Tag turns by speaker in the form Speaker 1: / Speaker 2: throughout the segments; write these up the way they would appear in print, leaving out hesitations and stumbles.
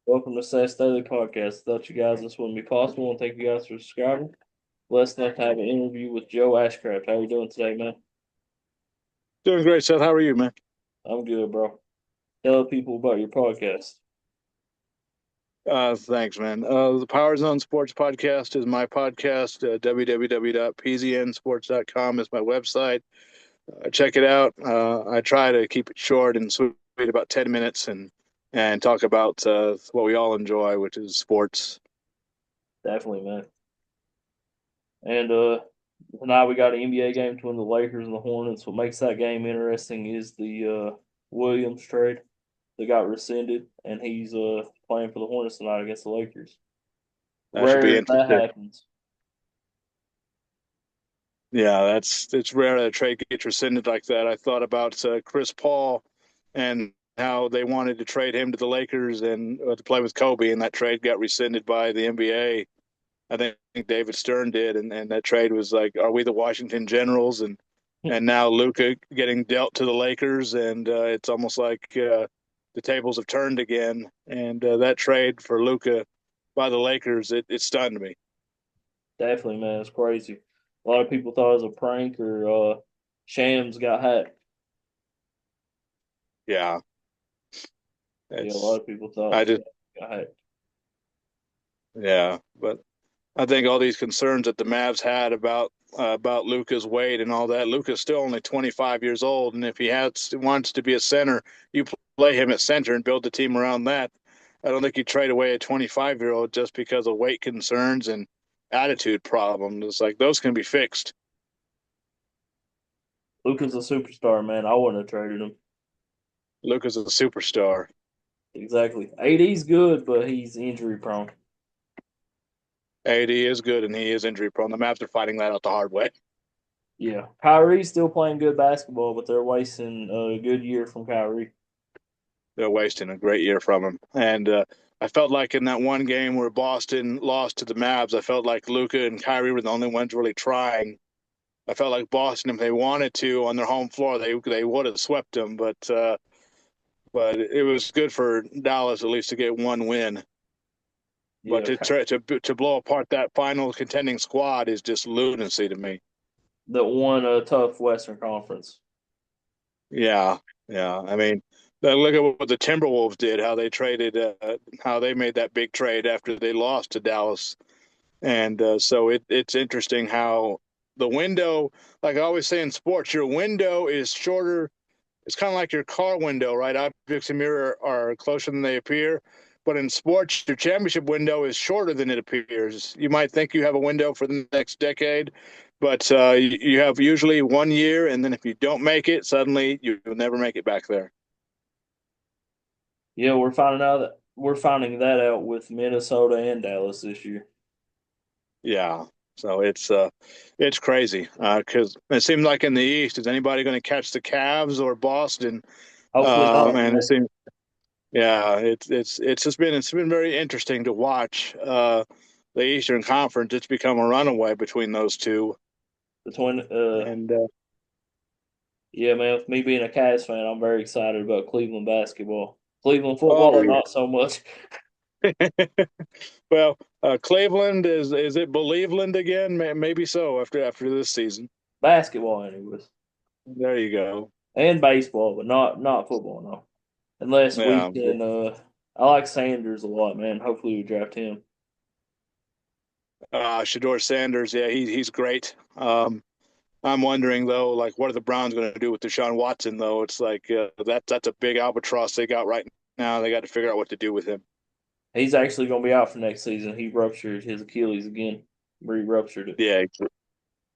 Speaker 1: Welcome to SAS Daily Podcast. Thought you guys this wouldn't be possible, and thank you guys for subscribing. Blessed enough to have an interview with Joe Ashcraft. How you doing today, man?
Speaker 2: Doing great, Seth. How are you, man?
Speaker 1: I'm good, bro. Tell people about your podcast.
Speaker 2: Thanks, man. The Power Zone Sports Podcast is my podcast. www.pznsports.com is my website. Check it out. I try to keep it short and sweet, about 10 minutes, and talk about what we all enjoy, which is sports.
Speaker 1: Definitely, man. And tonight we got an NBA game between the Lakers and the Hornets. What makes that game interesting is the Williams trade that got rescinded, and he's playing for the Hornets tonight against the Lakers.
Speaker 2: That should be
Speaker 1: Rare that
Speaker 2: interesting.
Speaker 1: happens.
Speaker 2: Yeah, it's rare that a trade gets rescinded like that. I thought about Chris Paul and how they wanted to trade him to the Lakers and to play with Kobe, and that trade got rescinded by the NBA. I think David Stern did, and that trade was like, are we the Washington Generals? And now Luka getting dealt to the Lakers, and it's almost like the tables have turned again. And that trade for Luka by the Lakers, it stunned me.
Speaker 1: Definitely, man. It's crazy. A lot of people thought it was a prank or Shams got hacked.
Speaker 2: Yeah,
Speaker 1: Yeah, a lot
Speaker 2: it's
Speaker 1: of people thought
Speaker 2: I
Speaker 1: Shams
Speaker 2: just
Speaker 1: got hacked.
Speaker 2: yeah, but I think all these concerns that the Mavs had about Luka's weight and all that. Luka's still only 25 years old, and if he wants to be a center, you play him at center and build the team around that. I don't think you trade away a 25-year-old just because of weight concerns and attitude problems. It's like those can be fixed.
Speaker 1: Luka's a superstar, man. I wouldn't have traded him.
Speaker 2: Luka's a superstar.
Speaker 1: Exactly. AD's good, but he's injury prone.
Speaker 2: AD is good, and he is injury prone. The Mavs are fighting that out the hard way.
Speaker 1: Yeah. Kyrie's still playing good basketball, but they're wasting a good year from Kyrie.
Speaker 2: They're wasting a great year from him. And I felt like in that one game where Boston lost to the Mavs, I felt like Luka and Kyrie were the only ones really trying. I felt like Boston, if they wanted to on their home floor, they would have swept them. But it was good for Dallas at least to get one win. But
Speaker 1: Yeah.
Speaker 2: to blow apart that final contending squad is just lunacy to me.
Speaker 1: That won a tough Western Conference.
Speaker 2: Yeah, yeah. I mean, look at what the Timberwolves did. How they made that big trade after they lost to Dallas. And so it's interesting how the window, like I always say in sports, your window is shorter. It's kind of like your car window, right? Objects in mirror are closer than they appear. But in sports, your championship window is shorter than it appears. You might think you have a window for the next decade, but you have usually 1 year, and then if you don't make it, suddenly you'll never make it back there.
Speaker 1: Yeah, we're finding that out with Minnesota and Dallas this year.
Speaker 2: Yeah. So it's crazy because it seems like in the East, is anybody going to catch the Cavs or Boston?
Speaker 1: Hopefully not,
Speaker 2: And it
Speaker 1: man.
Speaker 2: seems Yeah, it's been very interesting to watch the Eastern Conference. It's become a runaway between those two,
Speaker 1: Between
Speaker 2: and
Speaker 1: yeah, man, with me being a Cavs fan, I'm very excited about Cleveland basketball. Cleveland
Speaker 2: oh
Speaker 1: football, not so much.
Speaker 2: yeah. Well, Cleveland is it Believeland again? Maybe so after this season.
Speaker 1: Basketball, anyways,
Speaker 2: There you go.
Speaker 1: and baseball, but not football, no. Unless we
Speaker 2: Yeah,
Speaker 1: can, I like Sanders a lot, man. Hopefully we draft him.
Speaker 2: Shador Sanders. Yeah, he's great. I'm wondering though, like, what are the Browns going to do with Deshaun Watson? Though it's like that's a big albatross they got right now. They got to figure out what to do with him.
Speaker 1: He's actually going to be out for next season. He ruptured his Achilles again. Re-ruptured it.
Speaker 2: Yeah,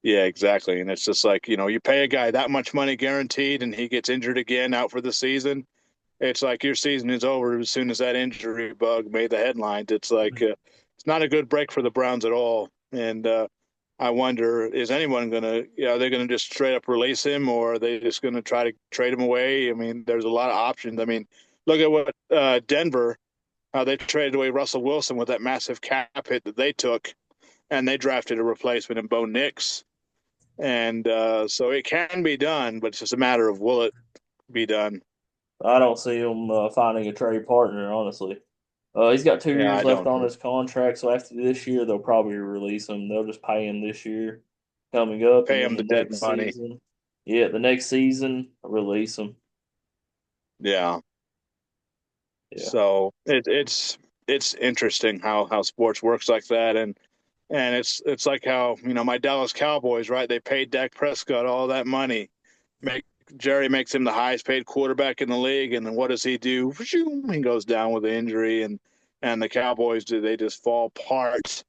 Speaker 2: yeah, exactly. And it's just like, you pay a guy that much money guaranteed and he gets injured again out for the season. It's like your season is over as soon as that injury bug made the headlines. It's like it's not a good break for the Browns at all. And I wonder, is anyone going to, are they going to just straight up release him or are they just going to try to trade him away? I mean, there's a lot of options. I mean, look at what Denver, how they traded away Russell Wilson with that massive cap hit that they took, and they drafted a replacement in Bo Nix. And so it can be done, but it's just a matter of will it be done.
Speaker 1: I don't see him finding a trade partner, honestly. He's got two
Speaker 2: Yeah,
Speaker 1: years
Speaker 2: I
Speaker 1: left
Speaker 2: don't
Speaker 1: on his contract, so after this year, they'll probably release him. They'll just pay him this year coming up, and
Speaker 2: pay
Speaker 1: then
Speaker 2: him
Speaker 1: the
Speaker 2: the dead
Speaker 1: next
Speaker 2: money.
Speaker 1: season, yeah, the next season, release him.
Speaker 2: Yeah.
Speaker 1: Yeah.
Speaker 2: So it's interesting how sports works like that, and it's like how my Dallas Cowboys, right? They paid Dak Prescott all that money. Make Jerry makes him the highest paid quarterback in the league, and then what does he do? He goes down with an injury, and the Cowboys do they just fall apart.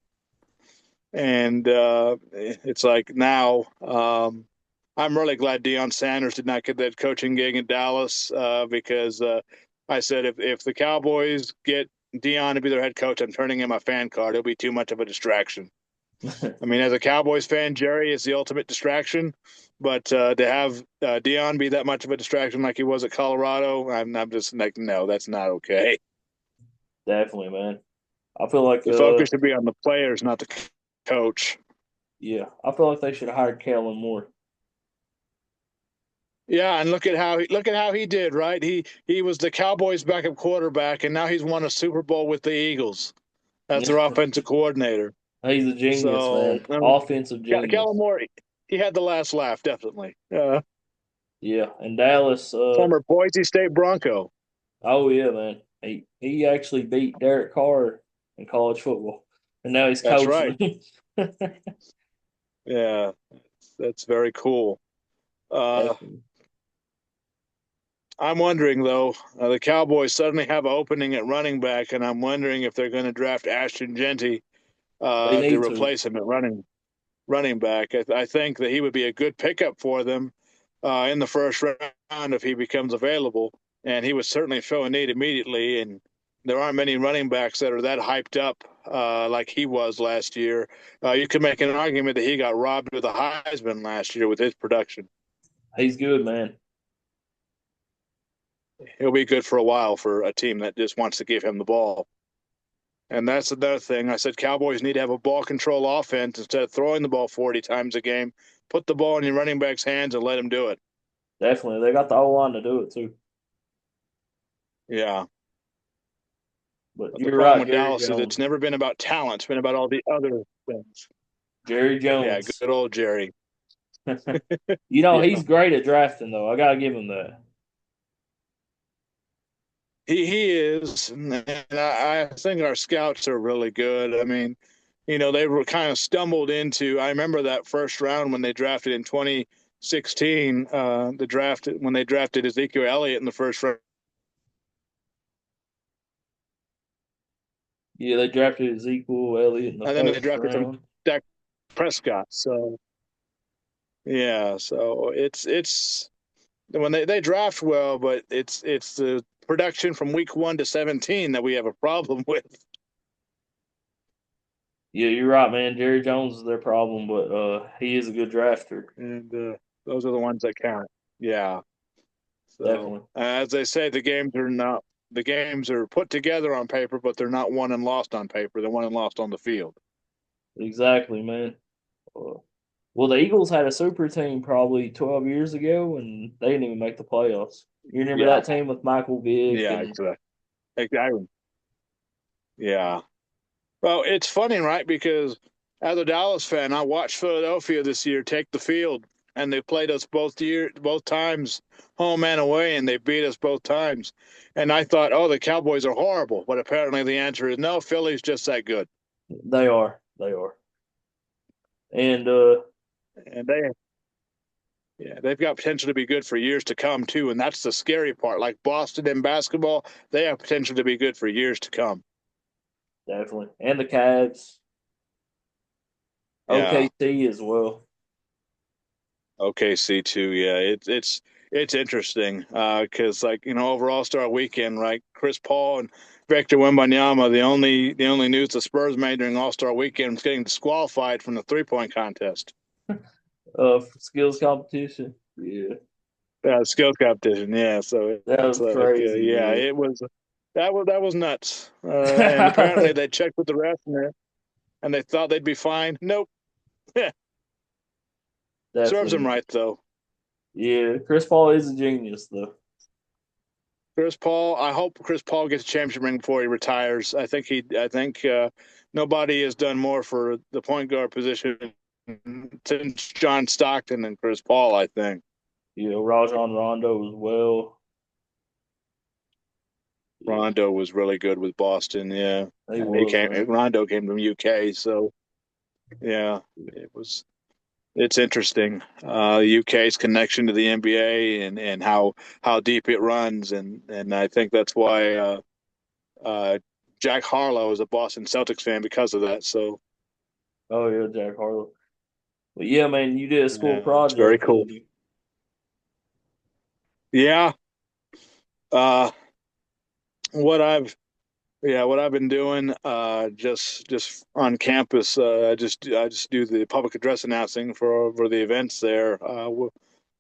Speaker 2: And it's like now I'm really glad Deion Sanders did not get that coaching gig in Dallas because I said if the Cowboys get Deion to be their head coach, I'm turning in my fan card. It'll be too much of a distraction. I mean, as a Cowboys fan, Jerry is the ultimate distraction, but to have Deion be that much of a distraction like he was at Colorado, I'm just like, no, that's not okay.
Speaker 1: Definitely, man. I feel like
Speaker 2: The focus should be on the players, not the coach.
Speaker 1: yeah, I feel like they should have hired Kellen Moore.
Speaker 2: Yeah, and look at how he did, right? He was the Cowboys' backup quarterback, and now he's won a Super Bowl with the Eagles as their offensive coordinator.
Speaker 1: He's a genius,
Speaker 2: So,
Speaker 1: man. Offensive
Speaker 2: Kellen
Speaker 1: genius.
Speaker 2: Moore, he had the last laugh, definitely.
Speaker 1: Yeah, and Dallas.
Speaker 2: Former Boise State Bronco.
Speaker 1: Oh yeah, man. He actually beat Derek Carr in college football, and now he's
Speaker 2: That's
Speaker 1: coaching
Speaker 2: right.
Speaker 1: them.
Speaker 2: Yeah, that's very cool. Uh,
Speaker 1: Definitely.
Speaker 2: I'm wondering though, the Cowboys suddenly have an opening at running back, and I'm wondering if they're going to draft Ashton Genty
Speaker 1: They
Speaker 2: to
Speaker 1: need to.
Speaker 2: replace him at running back. I think that he would be a good pickup for them in the first round if he becomes available, and he would certainly fill a need immediately. And there aren't many running backs that are that hyped up like he was last year. You could make an argument that he got robbed of the Heisman last year with his production.
Speaker 1: He's good, man.
Speaker 2: He'll be good for a while for a team that just wants to give him the ball. And that's another thing. I said Cowboys need to have a ball control offense instead of throwing the ball 40 times a game. Put the ball in your running back's hands and let him do it.
Speaker 1: Definitely, they got the O line to do it too.
Speaker 2: Yeah.
Speaker 1: But
Speaker 2: But the
Speaker 1: you're
Speaker 2: problem
Speaker 1: right,
Speaker 2: with
Speaker 1: Jerry
Speaker 2: Dallas is it's
Speaker 1: Jones.
Speaker 2: never been about talent. It's been about all the other things.
Speaker 1: Jerry
Speaker 2: Yeah,
Speaker 1: Jones.
Speaker 2: good old Jerry. Yeah.
Speaker 1: He's great at drafting, though. I gotta give him that.
Speaker 2: He is. And I think our scouts are really good. I mean, they were kind of stumbled into. I remember that first round when they drafted in 2016, the draft when they drafted Ezekiel Elliott in the first round.
Speaker 1: Yeah, they drafted Ezekiel Elliott in the
Speaker 2: And then they
Speaker 1: first
Speaker 2: drafted some
Speaker 1: round.
Speaker 2: Dak Prescott. So yeah, so it's when they draft well, but it's the production from week 1 to 17 that we have a problem with.
Speaker 1: Yeah, you're right, man. Jerry Jones is their problem, but he is a good drafter.
Speaker 2: And those are the ones that count. Yeah. So
Speaker 1: Definitely.
Speaker 2: as they say, the games are put together on paper, but they're not won and lost on paper. They're won and lost on the field.
Speaker 1: Exactly, man. Uh, well, the Eagles had a super team probably 12 years ago, and they didn't even make the playoffs. You remember
Speaker 2: Yeah.
Speaker 1: that team with Michael Vick
Speaker 2: Yeah.
Speaker 1: and
Speaker 2: Exactly. Yeah. Well, it's funny, right? Because as a Dallas fan, I watched Philadelphia this year take the field, and they played us both times, home and away, and they beat us both times. And I thought, oh, the Cowboys are horrible, but apparently the answer is no. Philly's just that good,
Speaker 1: they are. They are. And
Speaker 2: and they've got potential to be good for years to come too. And that's the scary part. Like Boston in basketball, they have potential to be good for years to come.
Speaker 1: definitely. And the Cavs,
Speaker 2: Yeah.
Speaker 1: OKC as well.
Speaker 2: OKC too. Yeah, it's interesting because like over All Star Weekend, right? Chris Paul and Victor Wembanyama, the only news the Spurs made during All Star Weekend was getting disqualified from the 3-point contest.
Speaker 1: Skills competition. Yeah,
Speaker 2: Skills competition. Yeah, so
Speaker 1: that
Speaker 2: it's
Speaker 1: was
Speaker 2: like yeah,
Speaker 1: crazy.
Speaker 2: it was that was nuts. And
Speaker 1: Yeah,
Speaker 2: apparently they checked with the ref and they thought they'd be fine. Nope. Serves them
Speaker 1: definitely.
Speaker 2: right though.
Speaker 1: Yeah, Chris Paul is a genius, though.
Speaker 2: Chris Paul. I hope Chris Paul gets a championship ring before he retires. I think nobody has done more for the point guard position since John Stockton than Chris Paul. I think
Speaker 1: You know, Rajon Rondo as well. Yeah,
Speaker 2: Rondo was really good with Boston. Yeah,
Speaker 1: he
Speaker 2: and he
Speaker 1: was,
Speaker 2: came.
Speaker 1: man.
Speaker 2: Rondo came from UK, so yeah, it was. It's interesting. UK's connection to the NBA and how deep it runs, and I think that's why uh, Jack Harlow is a Boston Celtics fan because of that. So
Speaker 1: Oh yeah, Jack Harlow. But yeah, man, you did a school
Speaker 2: yeah, it's very
Speaker 1: project,
Speaker 2: cool.
Speaker 1: didn't you?
Speaker 2: Yeah, uh, what I've what I've been doing just on campus. I just do the public address announcing for the events there.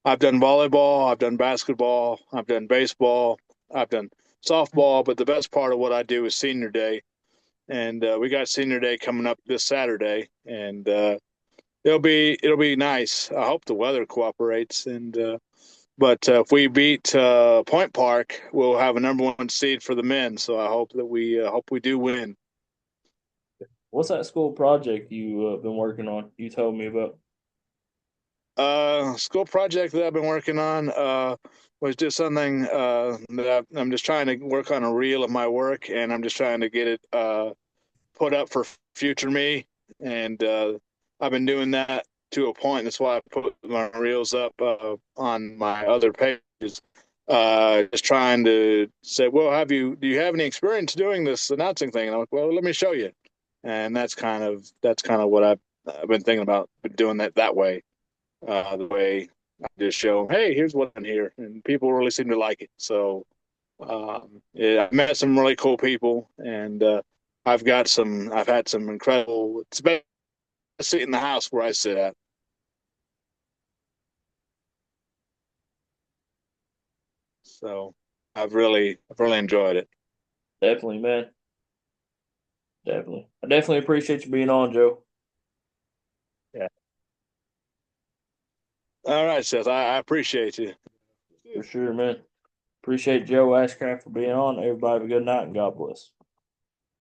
Speaker 2: I've done volleyball, I've done basketball, I've done baseball, I've done softball, but the best part of what I do is senior day. And we got senior day coming up this Saturday, and it'll be nice. I hope the weather cooperates, and but if we beat Point Park, we'll have a number one seed for the men. So I hope we do win.
Speaker 1: What's that school project you been working on? You told me about.
Speaker 2: School project that I've been working on was just something that I'm just trying to work on a reel of my work, and I'm just trying to get it put up for future me. And I've been doing that to a point. That's why I put my reels up on my other pages. Just trying to say, well, do you have any experience doing this announcing thing? And I'm like, well, let me show you. And that's kind of what I've been thinking about doing that way. The way I just show, hey, here's what I'm here, and people really seem to like it. So yeah, I've met some really cool people, and I've had some incredible. It's the best seat in the house where I sit at. So I've really enjoyed it.
Speaker 1: Definitely, man. Definitely. I definitely appreciate you being on, Joe.
Speaker 2: Yeah. All right, Seth. I appreciate you.
Speaker 1: For sure, man. Appreciate Joe Ashcraft for being on. Everybody have a good night and God bless.